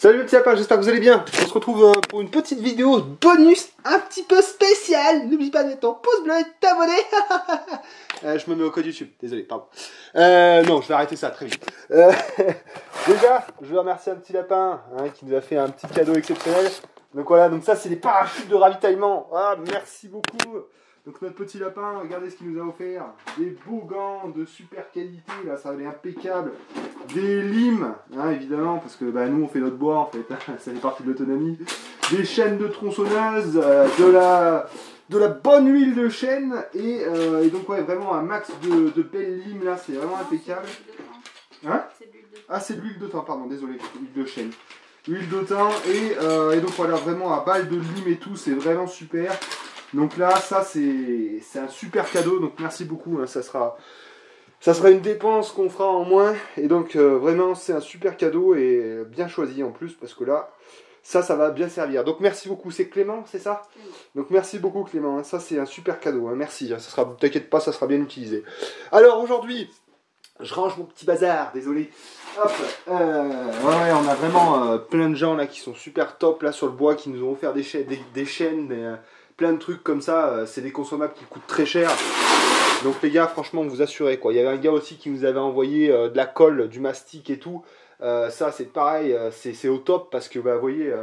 Salut le petit lapin, j'espère que vous allez bien. On se retrouve pour une petite vidéo bonus un petit peu spéciale. N'oublie pas de mettre ton pouce bleu et de t'abonner. Je me mets au code YouTube, désolé, pardon. Non, je vais arrêter ça très vite. Déjà, je veux remercier un petit lapin qui nous a fait un petit cadeau exceptionnel. Donc voilà, donc ça c'est des parachutes de ravitaillement. Ah, merci beaucoup. Donc notre petit lapin, regardez ce qu'il nous a offert. Des beaux gants de super qualité, là ça va être impeccable. Des limes, évidemment, parce que nous on fait notre bois en fait, ça fait partie de l'autonomie. Des chaînes de tronçonneuse, de la bonne huile de chêne et donc ouais, vraiment un max de belles limes là, c'est vraiment impeccable. Hein? Ah, c'est de l'huile de thym, pardon, désolé, huile de chêne. Huile de thym et donc voilà, vraiment à balle de lime et tout, c'est vraiment super. Donc là, ça c'est un super cadeau, donc merci beaucoup, ça sera une dépense qu'on fera en moins. Et donc vraiment c'est un super cadeau et bien choisi en plus, parce que là, ça va bien servir. Donc merci beaucoup, c'est Clément, c'est ça? Donc merci beaucoup Clément, ça c'est un super cadeau, merci, t'inquiète pas, ça sera bien utilisé. Alors aujourd'hui, je range mon petit bazar, désolé. Hop, ouais, on a vraiment plein de gens là qui sont super top là sur le bois, qui nous ont offert des chaînes, plein de trucs comme ça. C'est des consommables qui coûtent très cher. Donc les gars, franchement, vous assurez quoi. Il y avait un gars aussi qui nous avait envoyé de la colle, du mastic et tout. Ça c'est pareil, c'est au top parce que vous voyez,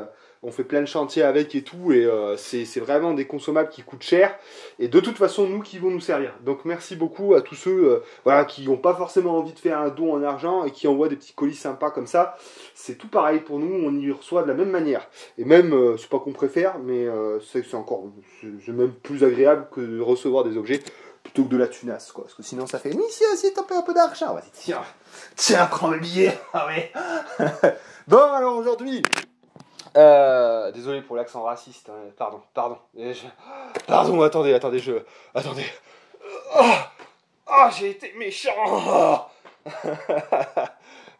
on fait plein de chantiers avec et tout, et c'est vraiment des consommables qui coûtent cher, et de toute façon nous qui vont nous servir. Donc merci beaucoup à tous ceux voilà, qui n'ont pas forcément envie de faire un don en argent et qui envoient des petits colis sympas comme ça. C'est tout pareil pour nous, on y reçoit de la même manière. Et même, c'est pas qu'on préfère, mais c'est même plus agréable que de recevoir des objets plutôt que de la tunasse, quoi. Parce que sinon ça fait, monsieur, si t'en payes un peu d'argent, vas-y, tiens, prends le billet. Ah ouais. Bon, alors aujourd'hui, désolé pour l'accent raciste, pardon. Pardon, attendez. J'ai été méchant.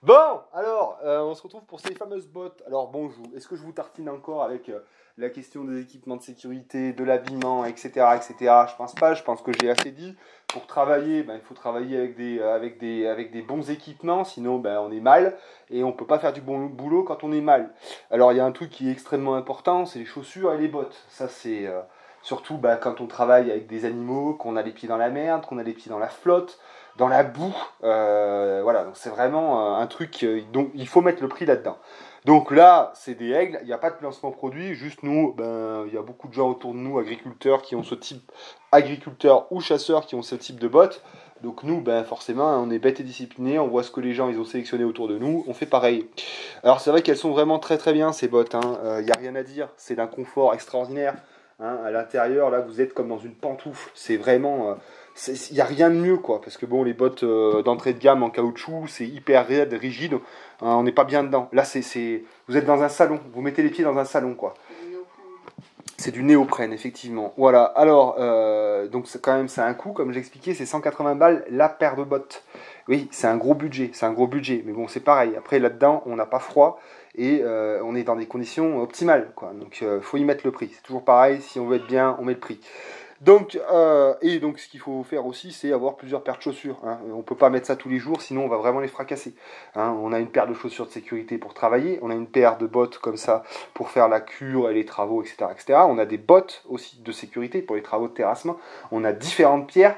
Bon, alors, on se retrouve pour ces fameuses bottes. Alors bon, est-ce que je vous tartine encore avec la question des équipements de sécurité, de l'habillement, etc., etc. Je pense pas, je pense que j'ai assez dit. Pour travailler, il faut travailler avec des bons équipements, sinon on est mal, et on peut pas faire du bon boulot quand on est mal. Alors il y a un truc qui est extrêmement important, c'est les chaussures et les bottes. Ça c'est surtout quand on travaille avec des animaux, qu'on a les pieds dans la merde, qu'on a les pieds dans la flotte, dans la boue. Voilà, donc c'est vraiment un truc, donc il faut mettre le prix là-dedans. Donc là, c'est des règles, il n'y a pas de placement produit, juste nous, il y a beaucoup de gens autour de nous, agriculteurs ou chasseurs qui ont ce type de bottes. Donc nous, forcément, on est bêtes et disciplinés, on voit ce que les gens ils ont sélectionné autour de nous, on fait pareil. Alors c'est vrai qu'elles sont vraiment très très bien ces bottes, il n'y a rien à dire, c'est d'un confort extraordinaire. À l'intérieur, là, vous êtes comme dans une pantoufle, c'est vraiment... il n'y a rien de mieux, quoi, parce que bon, les bottes d'entrée de gamme en caoutchouc, c'est hyper raide, rigide, on n'est pas bien dedans. Là, vous êtes dans un salon, vous mettez les pieds dans un salon, quoi. C'est du néoprène, effectivement. Voilà, alors, donc quand même, c'est un coût, comme j'expliquais, c'est 180 balles la paire de bottes. Oui, c'est un gros budget, mais bon, c'est pareil. Après, là-dedans, on n'a pas froid, et on est dans des conditions optimales, quoi. Donc, faut y mettre le prix. C'est toujours pareil, si on veut être bien, on met le prix. Donc, ce qu'il faut faire aussi, c'est avoir plusieurs paires de chaussures. On ne peut pas mettre ça tous les jours, sinon on va vraiment les fracasser. On a une paire de chaussures de sécurité pour travailler, on a une paire de bottes comme ça pour faire la cure et les travaux, etc., etc. On a des bottes aussi de sécurité pour les travaux de terrassement. On a différentes paires,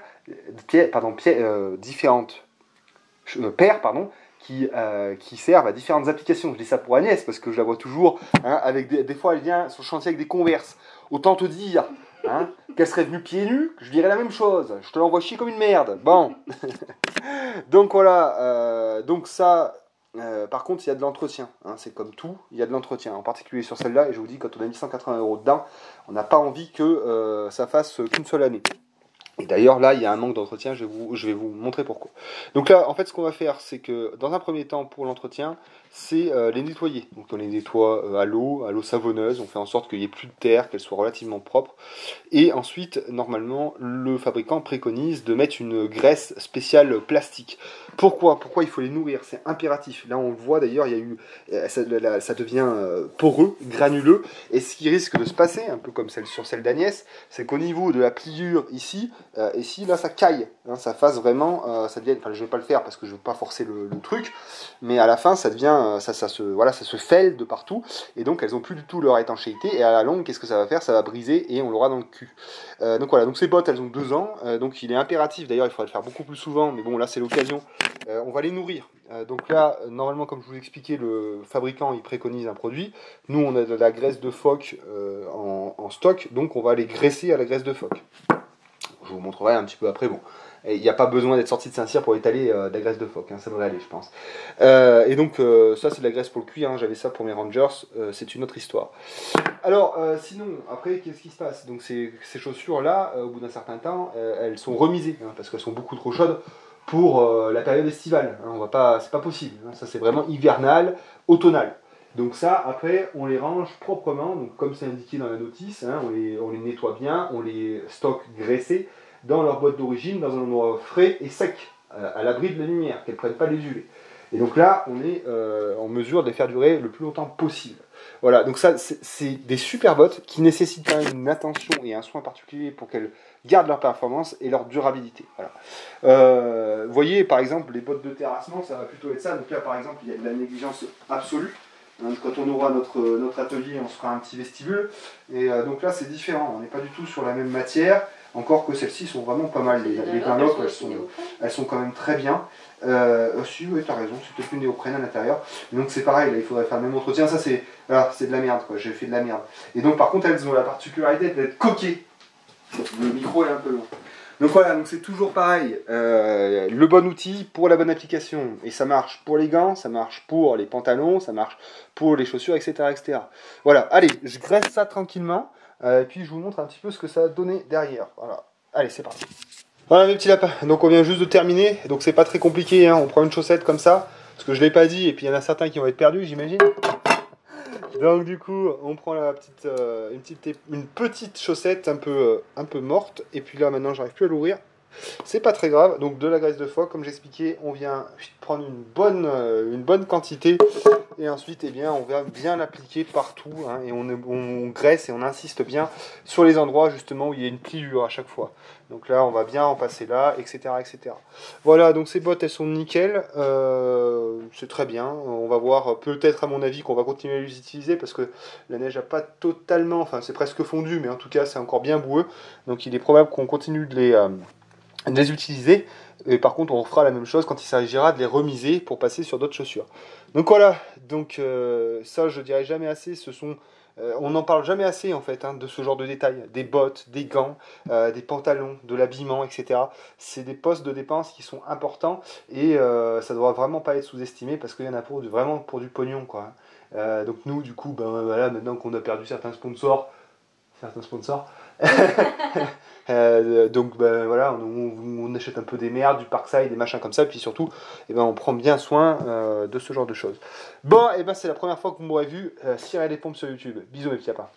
qui servent à différentes applications. Je dis ça pour Agnès parce que je la vois toujours avec des fois elle vient sur le chantier avec des Converse. Autant te dire qu'elle serait venue pieds nus, je dirais la même chose. Je te l'envoie chier comme une merde. Bon. Donc voilà. Donc ça, par contre, il y a de l'entretien. C'est comme tout, il y a de l'entretien. En particulier sur celle-là. Et je vous dis, quand on a mis 180 € dedans, on n'a pas envie que ça fasse qu'une seule année. Et d'ailleurs, là, il y a un manque d'entretien, je vais vous montrer pourquoi. Donc là, en fait, ce qu'on va faire, c'est que, dans un premier temps, pour l'entretien, c'est les nettoyer. Donc on les nettoie à l'eau savonneuse, on fait en sorte qu'il n'y ait plus de terre, qu'elle soit relativement propre. Et ensuite, normalement, le fabricant préconise de mettre une graisse spéciale plastique. Pourquoi il faut les nourrir? C'est impératif. Là, on le voit d'ailleurs, il y a eu, ça devient poreux, granuleux. Et ce qui risque de se passer, un peu comme sur celle d'Agnès, c'est qu'au niveau de la pliure ici, là, ça caille. Ça fasse vraiment, ça devient. Enfin, je vais pas le faire parce que je veux pas forcer le truc, mais à la fin, ça devient bien, ça se fêle de partout, et donc elles ont plus du tout leur étanchéité, et à la longue, qu'est-ce que ça va faire? Ça va briser, et on l'aura dans le cul. Donc voilà, donc ces bottes, elles ont 2 ans, donc il est impératif, d'ailleurs il faudrait le faire beaucoup plus souvent, mais bon là c'est l'occasion, on va les nourrir. Donc là, normalement, comme je vous l'expliquais, le fabricant il préconise un produit. Nous, on a de la graisse de phoque en stock, donc on va les graisser à la graisse de phoque. Je vous montrerai un petit peu après. Bon, il n'y a pas besoin d'être sorti de Saint-Cyr pour étaler de la graisse de phoque, hein, ça devrait aller, je pense. Et donc, ça, c'est de la graisse pour le cuir. Hein, j'avais ça pour mes Rangers, c'est une autre histoire. Alors, sinon, après, qu'est-ce qui se passe? Donc, ces chaussures-là, au bout d'un certain temps, elles sont remisées, hein, parce qu'elles sont beaucoup trop chaudes pour la période estivale. Hein, c'est pas possible. Hein, ça, c'est vraiment hivernal, automnal. Donc ça, après, on les range proprement, donc comme c'est indiqué dans la notice, hein, on les nettoie bien, on les stocke graissés dans leur boîte d'origine, dans un endroit frais et sec, à l'abri de la lumière, qu'elles ne prennent pas les UV. Et donc là, on est en mesure de les faire durer le plus longtemps possible. Voilà, donc ça, c'est des super bottes qui nécessitent quand même une attention et un soin particulier pour qu'elles gardent leur performance et leur durabilité. Voilà. Vous voyez, par exemple, les bottes de terrassement, ça va plutôt être ça. Donc là, par exemple, il y a de la négligence absolue. Quand on aura notre atelier, on se fera un petit vestibule. Et donc là, c'est différent. On n'est pas du tout sur la même matière. Encore que celles-ci sont vraiment pas mal. Les Dunlop, elles sont quand même très bien. Si, oui, t'as raison, c'est peut-être une néoprène à l'intérieur. Donc c'est pareil, là, il faudrait faire le même entretien. Ça, c'est de la merde, quoi. J'ai fait de la merde. Et donc, par contre, elles ont la particularité d'être coquées. Le micro est un peu long. Donc voilà, donc c'est toujours pareil, le bon outil pour la bonne application. Et ça marche pour les gants, ça marche pour les pantalons, ça marche pour les chaussures, etc. etc. Voilà, allez, je graisse ça tranquillement, et puis je vous montre un petit peu ce que ça a donné derrière. Voilà, allez, c'est parti. Voilà mes petits lapins, donc on vient juste de terminer, donc c'est pas très compliqué, hein. On prend une chaussette comme ça, parce que je l'ai pas dit, et puis il y en a certains qui vont être perdus, j'imagine. Donc du coup, on prend une petite chaussette un peu morte. Et puis là, maintenant, j'arrive plus à l'ouvrir. C'est pas très grave. Donc de la graisse de phoque, comme j'expliquais, on vient prendre une bonne quantité. Et ensuite, eh bien, on va bien l'appliquer partout. Hein, et on graisse et on insiste bien sur les endroits justement où il y a une pliure à chaque fois. Donc là, on va bien en passer là, etc. etc. Voilà, donc ces bottes, elles sont nickel. C'est très bien. On va voir, peut-être à mon avis, qu'on va continuer à les utiliser parce que la neige n'a pas totalement, enfin c'est presque fondu, mais en tout cas c'est encore bien boueux. Donc il est probable qu'on continue de les utiliser. Et par contre, on fera la même chose quand il s'agira de les remiser pour passer sur d'autres chaussures. Donc voilà, donc ça je dirais jamais assez, on n'en parle jamais assez en fait, hein, de ce genre de détails, des bottes, des gants, des pantalons, de l'habillement, etc. C'est des postes de dépenses qui sont importants et ça ne doit vraiment pas être sous-estimé parce qu'il y en a vraiment pour du pognon, quoi. Donc nous, du coup, ben, voilà, maintenant qu'on a perdu certains sponsors, donc ben, voilà, on achète un peu des merdes, du Parkside, des machins comme ça, et puis surtout, eh ben, on prend bien soin de ce genre de choses. Bon, et ben, c'est la première fois que vous m'aurez vu cirer les pompes sur YouTube. Bisous mes petits lapins.